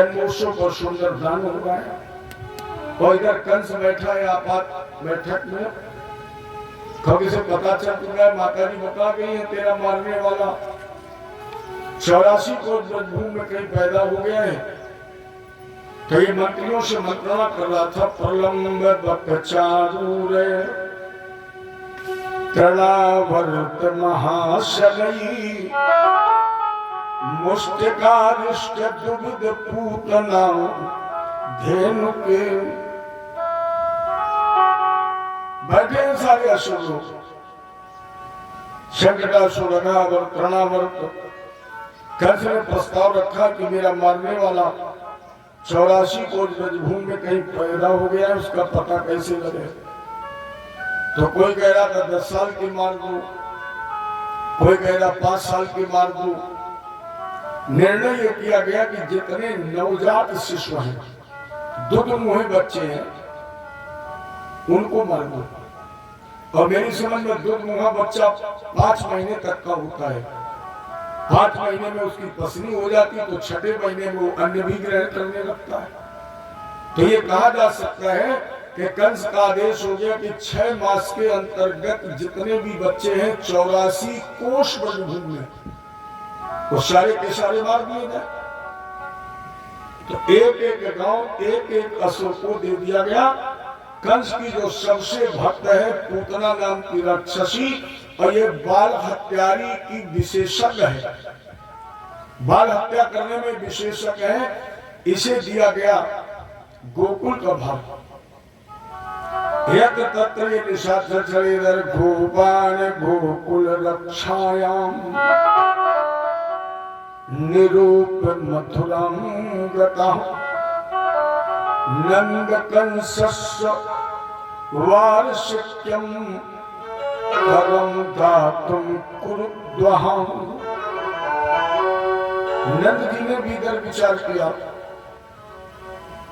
मूसों को सुंदर दान हुआ है और इधर कंस बैठा है आपात बैठक में। खग से पता चल चुका है, माता जी बता गई है तेरा मारने वाला 84 को ब्रजभूमि में कहीं पैदा हो गया है। तो ये मंत्रियों से मंत्रणा कर रहा था, प्रलंब बकचारूर तलावर्त महाशलई मुष्टिकारिष्ट दुग्ध पूतना धेनु के। बैठे सारे असुर लोग, शंकटासुर अनावर्त प्रणावर्त। कंस ने प्रस्ताव रखा कि मेरा मारने वाला 84 को ब्रजभूमि में कहीं पैदा हो गया है, उसका पता कैसे लगे। तो कोई कह रहा था 10 साल की मार दो, कोई कह रहा 5 साल की मार दो। निर्णय ये किया गया कि जितने नवजात शिशु हैं, दुधमुहे बच्चे हैं, उनको मार दो। और मेरी समझ में दुधमुहा बच्चा 5 महीने तक का होता है। 5 महीने में उसकी पसनी हो जाती है, तो 6ठे महीने में वो अन्न भी ग्रहण करने लगता है। तो ये कहा जा सकता है कि कंस का आदेश हो गया कि 6 मास के अंतर्गत जितने भी बच्चे हैं 84 कोष ब्रजभूमि में, वो सारे के सारे मार दिए जाए। तो एक एक गांव एक एक असुर को दे दिया गया। कंस की जो सबसे भक्त है पूतना नाम की राक्षसी, और ये बाल हत्यारी की विशेषज्ञ है, बाल हत्या करने में विशेषज्ञ है। इसे दिया गया गोकुल का भाग। यत्र तत्र निशाचरेदर गोपान गोकुल रक्षायाम निरूप मथुरां गता नंद कंसस्य वार्षिक्यं करं दातुं कुरुद्वहं। नंद जी ने भी इधर विचार किया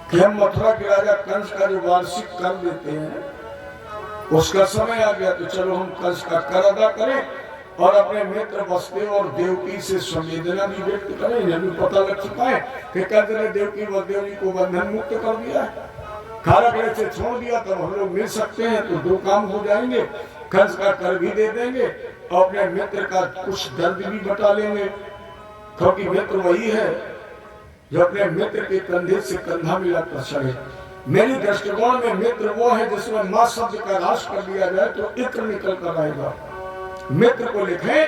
कि हम मथुरा के राजा कंस का जो वार्षिक कर देते हैं, उसका समय आ गया, तो चलो हम कंस का कर अदा करें और अपने मित्र वसुदेव और देवकी से संवेदना भी व्यक्त करें। यह भी पता लग चुका है कि कंस ने देवकी वसुदेव जी को बंधन मुक्त कर दिया है, कारागृह से छोड़ दिया। तब हम लोग मिल सकते हैं, तो 2 काम हो जाएंगे, कंस का कर भी दे देंगे और अपने मित्र का कुछ दर्द भी बता लेंगे। क्योंकि मित्र वही है जो अपने मित्र के कंधे से कंधा मिलाकर चले। मेरी दृष्टिकोण में मित्र वो है जिसमें मां शब्द का ह्रास कर दिया जाए तो इत्र निकल कर आएगा। मित्र को लिखें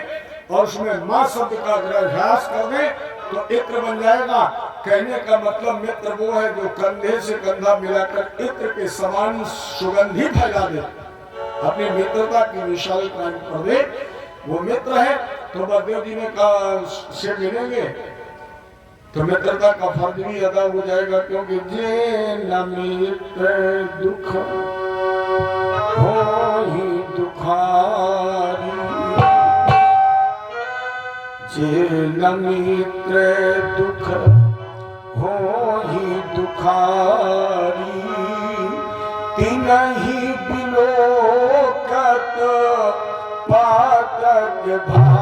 और उसमें मां शब्द का ह्रास कर दें तो इत्र बन जाएगा। कहने का मतलब मित्र वो है जो कंधे से कंधा मिलाकर इत्र के समान सुगंधी फैला दे, अपनी मित्रता की विशाल कायम कर दे, वो मित्र है। तो बलदेव जी ने कहा से मिलेंगे तो मित्रता का फर्ज भी अदा हो जाएगा, क्योंकि जे न मित्र दुख हो ही दुखारी, जे न मित्र दुख हो ही दुखारी, तिनहि बिलोकत पातक भारी।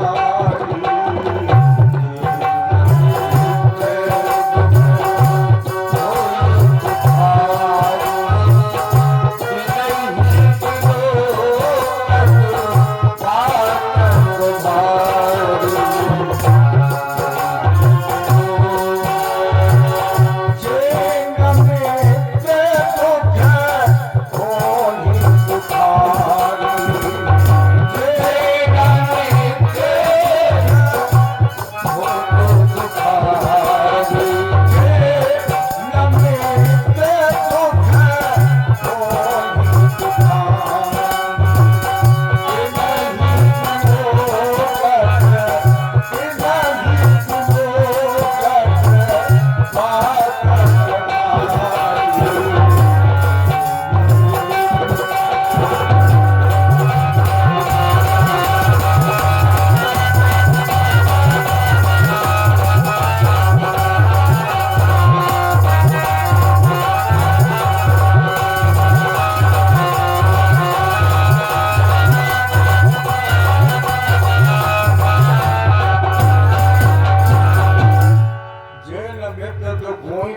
Oh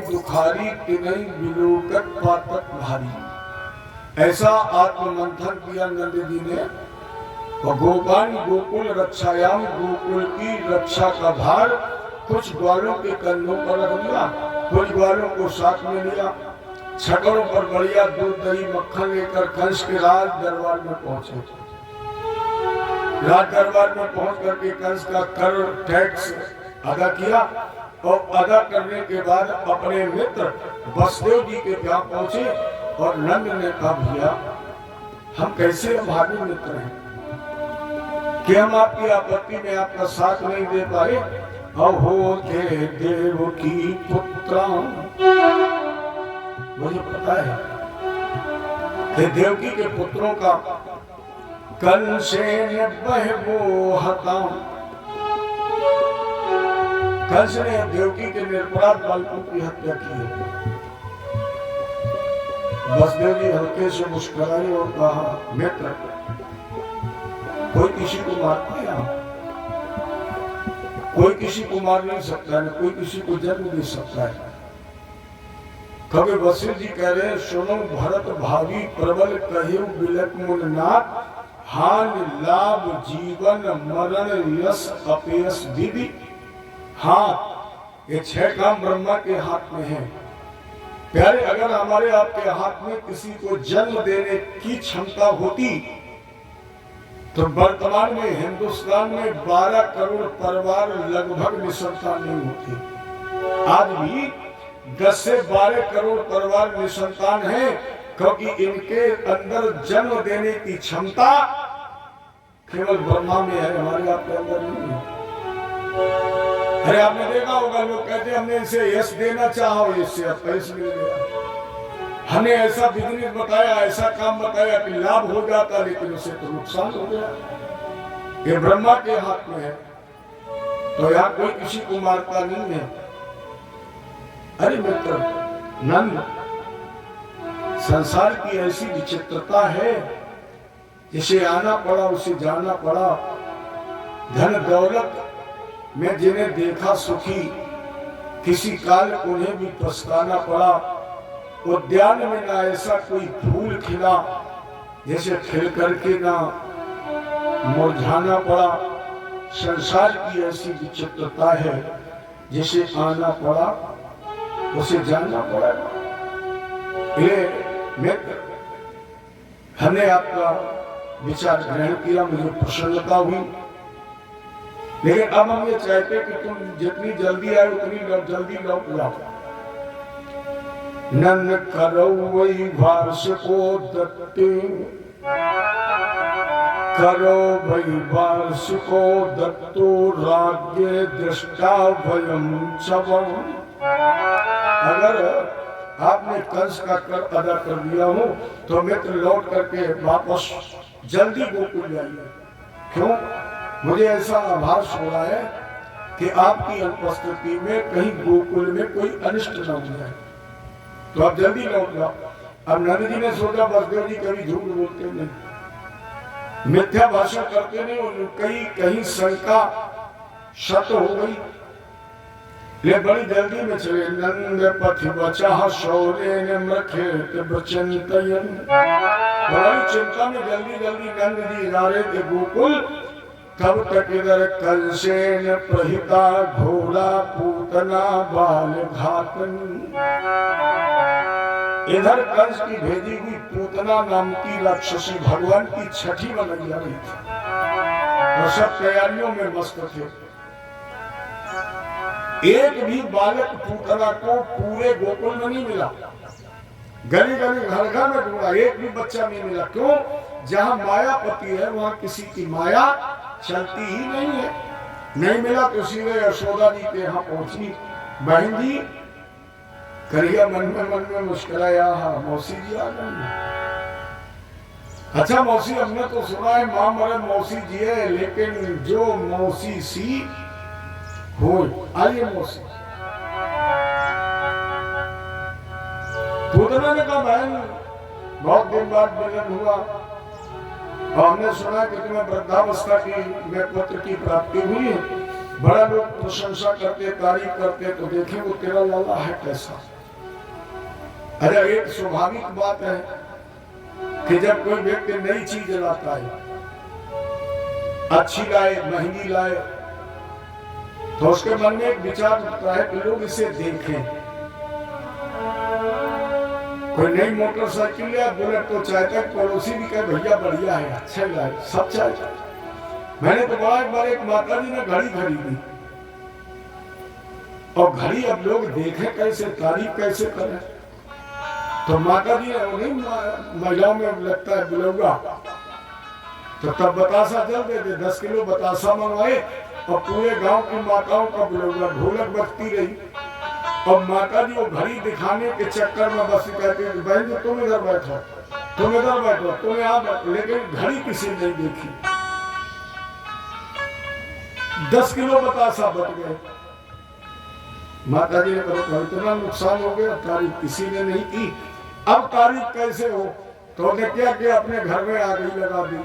दुखारी तिनई विलोकत पातक भारी। ऐसा आत्ममंथन किया नंद जी ने। और गोपान गोकुल रक्षायाम, गोकुल की रक्षा का भार कुछ ग्वालों के कंधों पर रख दिया, कुछ ग्वालों को साथ में लिया। छकड़ों पर बढ़िया दूध दही मक्खन लेकर कंस के राज दरबार में पहुंचे। राज दरबार में पहुंच करके कंस का कर टैक्स अदा किया और अदा करने के बाद अपने मित्र वसुदेव जी के यहाँ पहुंचे और नंद ने कहा, भैया हम कैसे भावी मित्र हैं कि हम आपकी आपत्ति में आपका साथ नहीं दे पाए। अहो थे देव की पुत्र, मुझे पता है कि देवकी के पुत्रों का कंसेन बहबो हताम, कंस ने देवकी के निरपराध बालकों की हत्या की है। वसुदेव जी हल्के से मुस्कुराए और कहा, मित्र कोई किसी को मारता है, कोई किसी को मार नहीं सकता है, कोई किसी को जन्म दे सकता है। कवि वशिष्ठ जी कह रहे हैं, सुनो भरत भावी प्रबल कहियो बिलक मुननाथ, हान लाभ जीवन मरण यश अपयश विधि। हाथ, ये 6 काम ब्रह्मा के हाथ में है। प्यारे, अगर हमारे आपके हाथ में किसी को जन्म देने की क्षमता होती तो वर्तमान में हिंदुस्तान में 12 करोड़ परिवार लगभग निसंतान नहीं होते। आज भी 10 से 12 करोड़ परिवार निसंतान हैं, क्योंकि इनके अंदर जन्म देने की क्षमता केवल ब्रह्मा में है, हमारे आपके अंदर नहीं है। अरे आपने देखा होगा, लोग कहते हैं हमने इसे यश देना चाहा, इससे अपयश मिल गया। हमने ऐसा बिजनेस बताया, ऐसा काम बताया कि लाभ हो जाता, लेकिन उसे तो नुकसान हो गया। ये ब्रह्मा के हाथ में है, तो यहाँ कोई किसी को मारता नहीं है। अरे मित्र नंद, संसार की ऐसी विचित्रता है, जिसे आना पड़ा उसे जाना पड़ा। धन दौलत में जिन्हें देखा सुखी, किसी काल उन्हें भी पछताना पड़ा। उद्यान में ना ऐसा कोई फूल खिला जैसे खिल करके ना मुरझाना पड़ा। संसार की ऐसी विचित्रता है, जिसे आना पड़ा उसे जानना पड़ा। ये मित्र, हमने आपका विचार ग्रहण किया, मुझे प्रसन्नता हुई। लेकिन अब हम ये चाहते कि तुम जितनी जल्दी आए उतनी जल्दी लौट जाओ। नंद करो वही भाष को दत्ते, करो वही भाष को दत्तो राज्य दृष्टा भयम चवम। अगर आपने कंस का कर अदा कर दिया हो तो मित्र लौट करके वापस जल्दी गोकुल जाइए। क्यों? मुझे ऐसा आभास हो रहा है कि आपकी अनुपस्थिति में कहीं गोकुल में कोई अनिष्ट न हो जाए, तो आप जल्दी लौट जाओ। अब नंद जी ने सोचा वसुदेव जी कभी झूठ बोलते नहीं, मिथ्या भाषण करते नहीं, और कहीं शंका शत हो गई। ले बड़ी जल्दी में चले। नंद पथ बचा शौर्य ने मृखे बचंतयन। बड़ी चिंता में जल्दी नंद जी जा रहे थे गोकुल। तब तक इधर कंसेन प्रहिता घोड़ा पूतना बाल घातन। इधर कंस की भेजी हुई पूतना नाम की राक्षसी भगवान की छठी बनाई जा रही थी, और सब तैयारियों में मस्त थे। एक भी बालक पूतना को पूरे गोकुल में नहीं मिला, गली गली घर घर में ढूंढा, एक भी बच्चा नहीं मिला। क्यों? जहाँ मायापति है वहाँ किसी की माया चलती ही नहीं है। नहीं मिला तो सीधे यशोदा जी के यहाँ पहुंची। बहन जी करिया मन में मुस्कुराया, मौसी जी आ गई। अच्छा मौसी, हमने तो सुना है माँ मरे मौसी जी है, लेकिन जो मौसी सी हो। आइए मौसी। पूतना ने कहा बहन बहुत दिन बाद मिलन हुआ, और हमने सुना कि तुम्हें वृद्धावस्था की में पुत्र की प्राप्ति हुई है, बड़ा लोग प्रशंसा करते, तारीफ करते, तो देखें वो तेरा लाला है कैसा। अरे एक स्वाभाविक बात है कि जब कोई व्यक्ति नई चीज लाता है, अच्छी लाए, महंगी लाए, तो उसके मन में एक विचार उठता है कि लोग इसे देखें। कोई नई मोटरसाइकिल या बुलेट तो चाहता है पड़ोसी भी कहे भैया बढ़िया है, अच्छा लाए, सब चाहते। मैंने तो बड़ा एक बार एक माता जी ने घड़ी खरीदी, और घड़ी अब लोग देखें कैसे, तारीफ कैसे करें। तो माता जी नहीं, महिलाओं में लगता है बुलौगा, तो तब बतासा जल देते, 10 किलो बतासा मंगवाए, और पूरे गांव की माताओं का बुलौगा ढोलक बजती रही। और माता जी वो घड़ी दिखाने के चक्कर में बस कहते हैं बहन जी तुम इधर बैठो, तुम इधर बैठो, तुम यहाँ बैठो, लेकिन घड़ी किसी ने नहीं देखी। 10 किलो बतासा बच गए। माता जी ने कहा इतना नुकसान हो गया, तारीफ किसी ने नहीं की, अब तारीफ कैसे हो। तो ने क्या किया, अपने घर में आग ही लगा दी।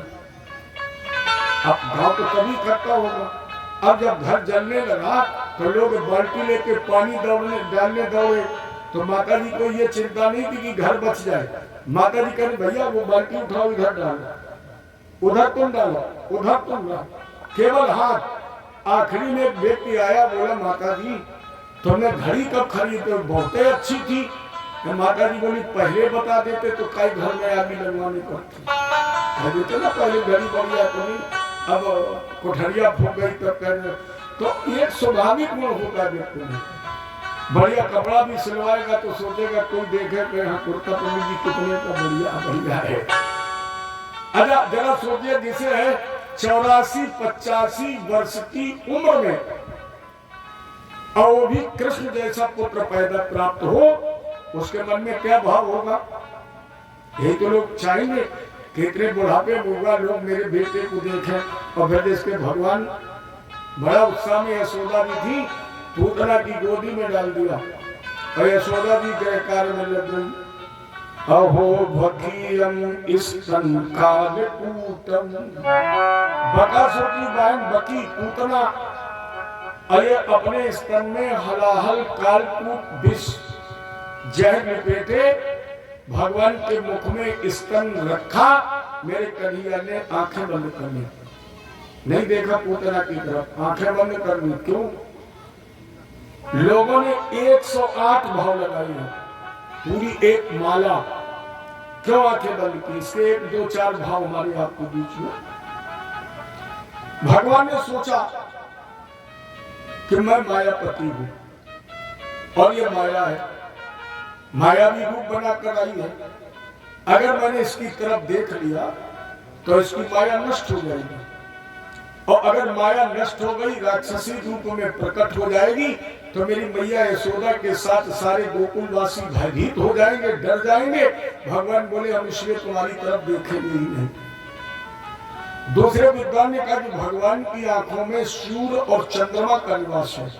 अब गांव तो कभी इकट्ठा होगा। अब जब घर जलने लगा तो लोग बाल्टी लेके पानी डालने दौड़े। तो माता जी को ये चिंता नहीं थी कि घर बच जाए। माता जी कहते भैया वो बाल्टी उठाओ, इधर डालो, उधर तुम डालो, उधर तुम डालो, केवल हाथ। आखिरी में एक व्यक्ति आया, बोला माता जी तुमने घड़ी कब खरीदी, बहुत अच्छी थी। तो माता जी बोली पहले बता देते तो कई घर में आगे लगवानी पड़ती, कह देते ना पहले घड़ी बढ़िया तो नहीं, अब कोठरिया फूक गई तब कहने। तो एक स्वाभाविक गुण होता है व्यक्ति में, बढ़िया कपड़ा भी सिलवाएगा तो सोचेगा कोई देखे कि हाँ कुर्ता पहनी जी कितने का बढ़िया है। अच्छा जरा सोचिए, जिसे है 84-85 वर्ष की उम्र में, और वो भी कृष्ण जैसा पुत्र पैदा प्राप्त हो, उसके मन में क्या भाव होगा। यही तो लोग चाहेंगे, कितने बुढ़ापे होगा लोग मेरे बेटे को देखें। और फिर इसके भगवान बड़ा उत्साह में, यशोदा भी थी, पूतना की गोदी में डाल दिया, और यशोदा जी के कार्य में लग गई। अहो भकीयम स्तन कालकूटम, बकासुर की बहन बकी पूतना, अरे अपने स्तन में हलाहल कालकूट विष जहर लपेटे भगवान के मुख में स्तन रखा। मेरे कन्हैया ने आंखें बंद कर ली, नहीं देखा पूतना की तरफ, आंखें बंद कर ली। क्यों? लोगों ने 108 भाव लगाई है, पूरी एक माला। क्यों आंखें बंद की? इसके 1-2-4 भाव हमारे आपके बीच में। भगवान ने सोचा कि मैं मायापति हूं, और ये माया है, माया भी रूप बना कर आई है। अगर मैंने इसकी तरफ देख लिया तो इसकी माया नष्ट हो जाएगी, और अगर माया नष्ट हो गई, राक्षसी रूप में प्रकट हो जाएगी, तो मेरी मैया यशोदा के साथ सारे गोकुलवासी भयभीत हो जाएंगे, डर जाएंगे। भगवान बोले हम इसलिए तुम्हारी तरफ देखेंगे ही नहीं। दूसरे विद्वान ने कहा कि भगवान की आंखों में सूर्य और चंद्रमा का निवास है।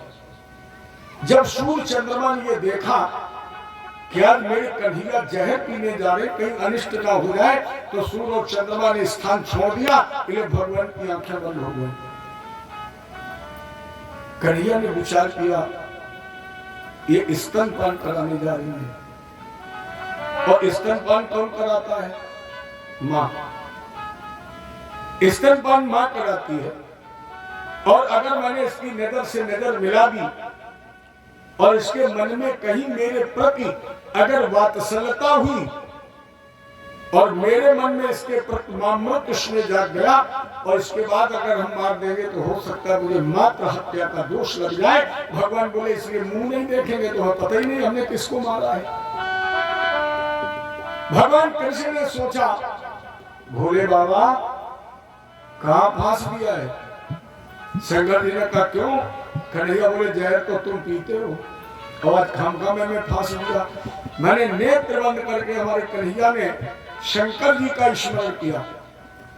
जब सूर्य चंद्रमा ने ये देखा कि आज मेरे कन्हैया जहर पीने जा रहे, कहीं अनिष्ट ना हो जाए, तो सूर्य और चंद्रमा ने स्थान छोड़ दिया, इसलिए भगवान की आंखें बंद हो गई। कन्हैया ने विचार किया ये स्तनपान कराने जा रही है, और स्तनपान कौन कराता है? माँ। स्तनपान माँ कराती है, और अगर मैंने इसकी नजर से नजर मिला दी, और इसके मन में कहीं मेरे प्रति अगर वात्सल्यता हुई, और मेरे मन में इसके प्रति ममत्व स्नेह जाग गया, और इसके बाद अगर हम मार देंगे तो हो सकता है मुझे मात्र हत्या का दोष लग जाए। भगवान बोले इसलिए मुंह नहीं देखेंगे तो हमें पता ही नहीं हमने किसको मारा है। भगवान कृष्ण ने सोचा भोले बाबा कहाँ फांस दिया है। शंकर जी ने कहा क्यों? कन्हैया बोले जहर तो तुम पीते हो, और आज खामखा में मैं फांस दिया। मैंने नेत्र बंद करके हमारे कन्हैया ने शंकर जी का स्मरण किया,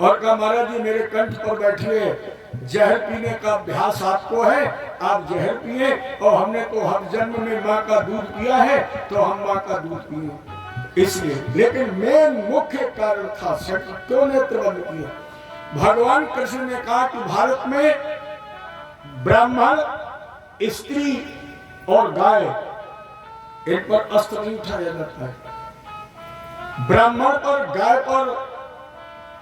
और कहा महाराज जी मेरे कंठ पर बैठिए, जहर पीने का अभ्यास आपको है, आप जहर पिए, और हमने तो हर जन्म में माँ का दूध पिया है, तो हम माँ का दूध पिए इसलिए। लेकिन मेन मुख्य कारण था क्यों नेत्र बंद किया। भगवान कृष्ण ने कहा कि भारत में ब्राह्मण, स्त्री और गाय, इन पर अस्त्र नहीं उठाया जाता है। ब्राह्मण पर, गाय पर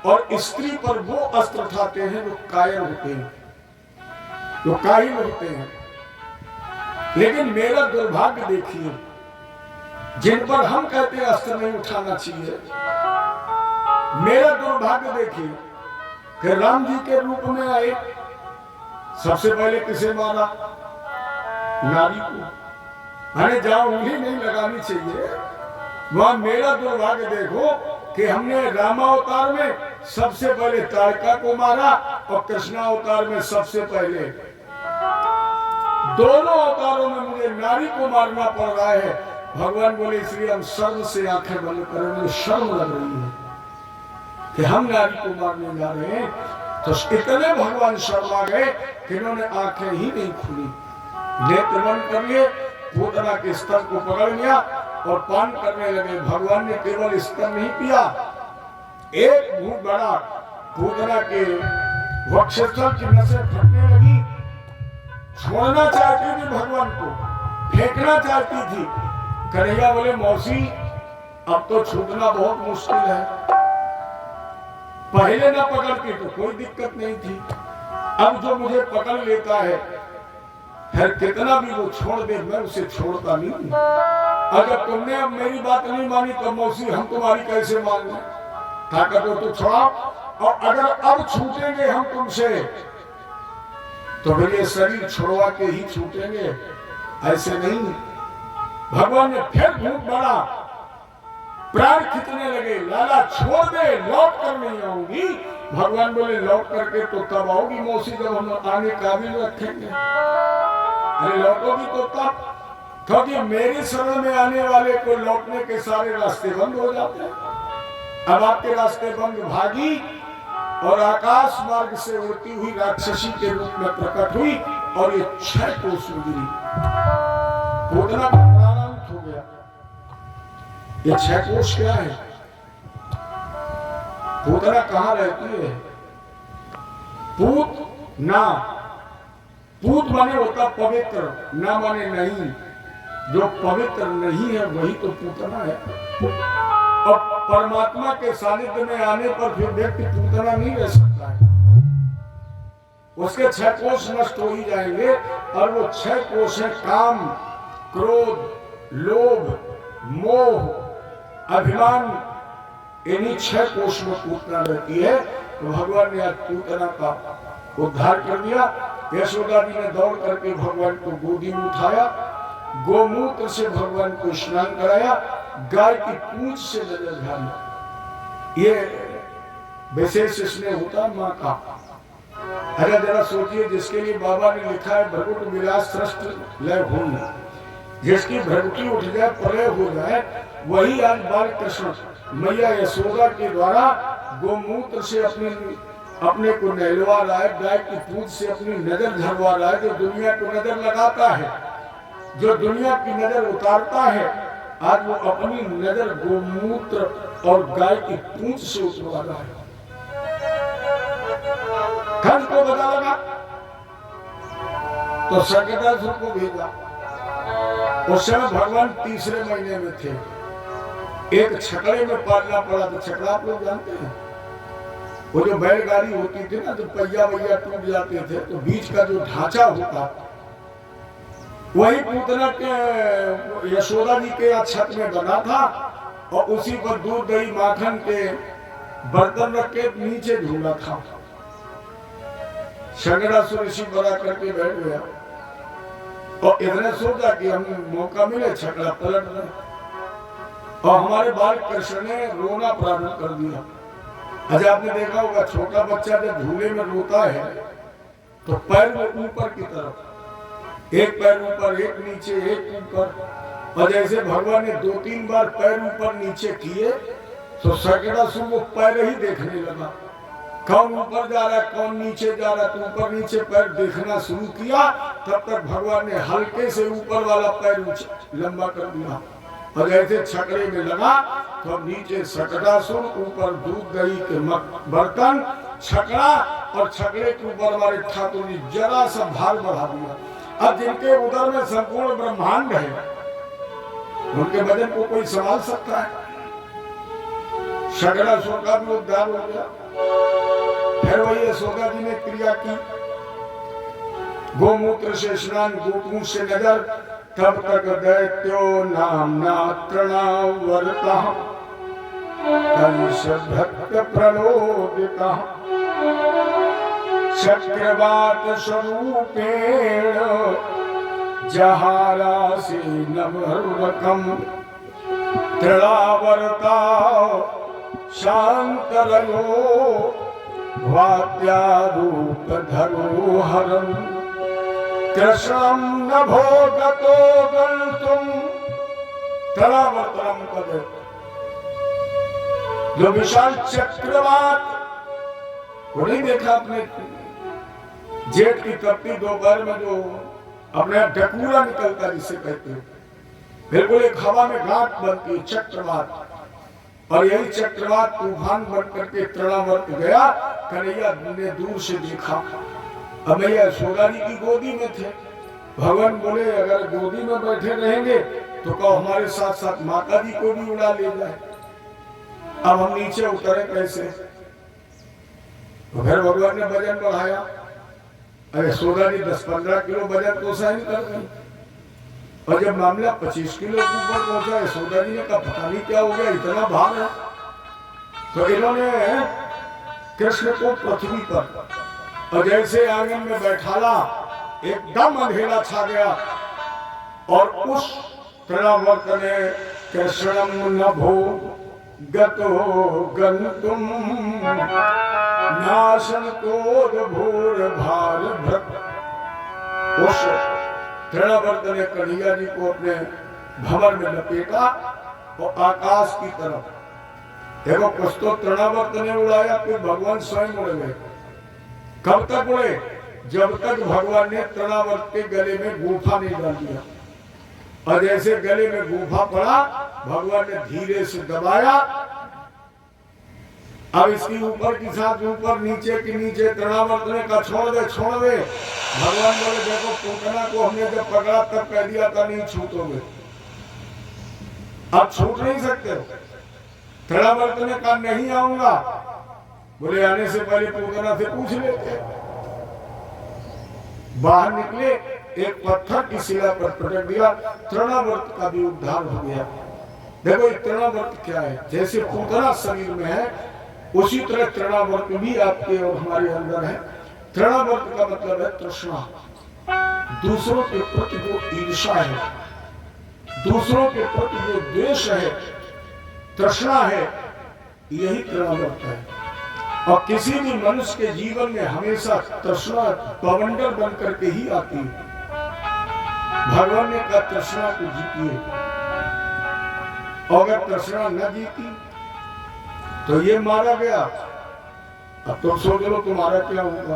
और स्त्री पर वो अस्त्र उठाते हैं जो कायर होते हैं, जो काहिल होते हैं। लेकिन मेरा दुर्भाग्य देखिए, जिन पर हम कहते हैं अस्त्र नहीं उठाना चाहिए, मेरा दुर्भाग्य देखिए कि राम जी के रूप में आए, सबसे पहले किसे मारा? नारी को। अरे जहां उंगली नहीं लगानी चाहिए वहां मेरा दुर्भाग्य देखो कि हमने रामावतार में सबसे पहले ताड़का को मारा और कृष्णावतार में सबसे पहले, दोनों अवतारों में मुझे नारी को मारना पड़ रहा है। भगवान बोले इसलिए हम शर्म से आंखें बंद करें, मुझे शर्म लग रही है कि हम नारी को मारने जा रहे हैं। तो इतने भगवान शर्मा गए कि इन्होंने आंखें ही नहीं खुली, नेत्र बंद कर लिए, पूतना के स्तर को पकड़ लिया और पान करने लगे। भगवान ने केवल स्तर नहीं पिया, एक घूंट बड़ा, पूतना के वक्षस्थल की नसें फटने लगी। छोड़ना चाहती थी भगवान को, फेंकना चाहती थी। कन्हैया बोले मौसी अब तो छूटना बहुत मुश्किल है, पहले ना पकड़ती तो कोई दिक्कत नहीं थी, अब जो मुझे पकड़ लेता है फिर कितना भी वो छोड़ दे मैं उसे छोड़ता नहीं। अगर तुमने अब मेरी बात नहीं मानी तो मौसी हम तुम्हारी कैसे मान लें? ताकत हो तो छोड़ाओ, और अगर अब छूटेंगे हम तुमसे तो फिर ये शरीर छोड़वा के ही छूटेंगे, ऐसे नहीं। भगवान ने फिर घूंट बढ़ा, प्राण खींचने लगे, लाला छोड़ दे, लौट कर नहीं आऊंगी। भगवान बोले लौट करके तो तब आओगी मौसी जब हम आने काबिल रखेंगे। अरे लौटोगी तो तब, क्योंकि मेरी शरण में आने वाले को लौटने के सारे रास्ते बंद हो जाते हैं। अब आपके रास्ते बंद, भागी और आकाश मार्ग से उड़ती हुई राक्षसी के रूप में प्रकट हुई और ये 6 कोस में गिरी। पूतना का प्राणांत हो गया। ये 6 कोस क्या है? पूतना कहाँ रहती है? पूत ना, पूत माने होता पवित्र, ना माने नहीं। जो पवित्र नहीं है वही तो पूतना है। और परमात्मा के सानिध्य में आने पर फिर व्यक्ति पूतना नहीं रह सकता है। उसके 6 कोष नष्ट हो ही जाएंगे, और वो 6 कोष है काम, क्रोध, लोभ, मोह, अभिमान। इन्हीं 6 कोष में पूतना रहती है। तो भगवान ने आज पूतना का उद्धार कर दिया। यशोदा जी ने दौड़ करके भगवान को गोदी में उठाया, गोमूत्र से भगवान को स्नान कराया, गाय की पूंछ से नजर झाड़ी। ये विशेष स्नेह होता माँ का। अरे जरा सोचिए, जिसके लिए बाबा ने लिखा है भ्रगुट विलास सृष्ट लय होई, जिसकी भ्रगुटी उठ जाए, प्रलय हो जाए, वही आज बाल कृष्ण मैया यशोदा के द्वारा गोमूत्र से अपने को नहलवा रहा है, गाय की पूंछ से अपनी नजर झरवा रहा है। जो दुनिया को नजर लगाता है, जो दुनिया की नजर उतारता है, आज वो अपनी नजर गोमूत्र और गाय की पूंछ से उतरवा रहा है। कंस को पता लगा तो शंकरासुर को भेजा। उस समय भगवान तीसरे महीने में थे। एक छकड़े में पालना पड़ा। तो छकड़ा आप लोग जानते हैं, वो जो बैलगाड़ी होती थी ना, तो पहिया वैया टूट जाते थे, तो बीच का जो ढांचा होता वही पूतना के यशोदा जी के छत में बना था, और उसी पर दूध दही माखन के बर्तन रख के नीचे झूला था। शंकरासुर ऋषि बड़ा करके बैठ गया और इतने सोचा कि हम मौका मिले छकड़ा पलट दें, और हमारे बाल कृष्ण ने रोना प्रारंभ कर दिया। अच्छा, आपने देखा होगा छोटा बच्चा जब झूले में रोता है तो पैर में ऊपर की तरफ, एक पैर ऊपर, एक नीचे, एक ऊपर। और जैसे भगवान ने 2-3 बार पैर ऊपर नीचे किए तो शंकरासुर वो पैर ही देखने लगा, कौन ऊपर जा रहा है कौन नीचे जा रहा है। तो ऊपर नीचे पैर देखना शुरू किया, तब तक भगवान ने हल्के से ऊपर वाला पैर लंबा कर दिया, और जैसे छकड़े में लगा तो अब नीचे शंकरासुर, ऊपर दूध दही के बर्तन, छकड़ा और छकड़े के ऊपर हमारे ठाकुर ने जरा सा भार बढ़ा दिया। अब जिनके उदर में संपूर्ण ब्रह्मांड है, उनके वजन को कोई संभाल सकता है? शगड़ासुर का भी उद्धार हो गया। फिर वही यशोदा जी ने क्रिया की, गोमूत्र से स्नान, गोपूंछ से नजर, तब तक दैत्यो नामना तृणावर्तः कंस भक्त प्रलोभितः चक्रवात स्वरूपेण जहारासि नवरुकम् तृणावर्ता शांतरयो वाद्यारूप धरोहरम् कृष्णं नभो गतो गन्तुम् तृणावर्तनम् पदे। जो विशाल चक्रवात, वो नहीं देखा आपने जेठ की तपती दोपहर में जो अपने ढकूरा निकलता जिसे कहते हैं, बिल्कुल एक हवा में गांठ बनती है चक्रवात, और यही चक्रवात तूफान बन करके तृणावर्त गया। कन्हैया ने दूर से देखा, अब भैया यशोदा जी की गोदी में थे। भगवान बोले अगर गोदी में बैठे रहेंगे तो कहो हमारे साथ साथ माता जी को भी उड़ा ले जाए। अब हम नीचे उतरे कैसे? तो फिर भगवान ने वजन बढ़ाया। अरे यशोदा जी 10-15 किलो वजन तो सहन कर गई, और जब मामला 25 किलो के ऊपर पहुंचा, यशोदा जी ने कहा पता नहीं क्या हो गया, इतना भार है। तो इन्होंने कृष्ण को पृथ्वी पर, और जैसे आंगन में बैठाला, एकदम अंधेरा छा गया, और उस तृणावर्त ने कृष्णम नभो गतो गन्तुम् नाशन कोद भूर भार भृत। उस तृणावर्त ने कन्हैया जी को अपने भंवर में लपेटा और आकाश की तरफ, देखो कुछ तो तृणावर्त ने उड़ाया, फिर भगवान स्वयं उड़ गए। कब तक उड़े? जब तक भगवान ने तृणावर्त के गले में गुफा नहीं डाल दिया, और जैसे गले में गुफा पड़ा, भगवान ने धीरे से दबाया। अब इसकी ऊपर की साथ ऊपर, नीचे की नीचे, तृणावर्त ने कहा छोड़ दे छोड़ दे। भगवान बोले देखो पूतना को हमने जब पकड़ा तब कह दिया था नहीं छूटोगे, अब छूट नहीं सकते। तृणावर्त ने कहा नहीं आऊंगा। बोले आने से पहले पूतना से पूछ लेते। बाहर निकले, एक पत्थर की शिला पर पटक दिया, तृणावर्त का भी उद्धार हो गया। देखो तृणावर्त क्या है? जैसे पूतना शरीर में है, उसी तरह तृणावर्त भी आपके और हमारे अंदर है। तृणावर्त का मतलब है तृष्णा, दूसरों के प्रति जो ईर्ष्या है, दूसरों के प्रति जो द्वेष है, तृष्णा है, यही तृणावर्त है। और किसी भी मनुष्य के जीवन में हमेशा तृष्णा बवंडर बन करके ही आती है। भगवान ने कहा तृष्णा को जीतिए, और अगर तृष्णा न जीती तो ये मारा गया। अब तुम सोच लो तुम्हारा क्या होगा।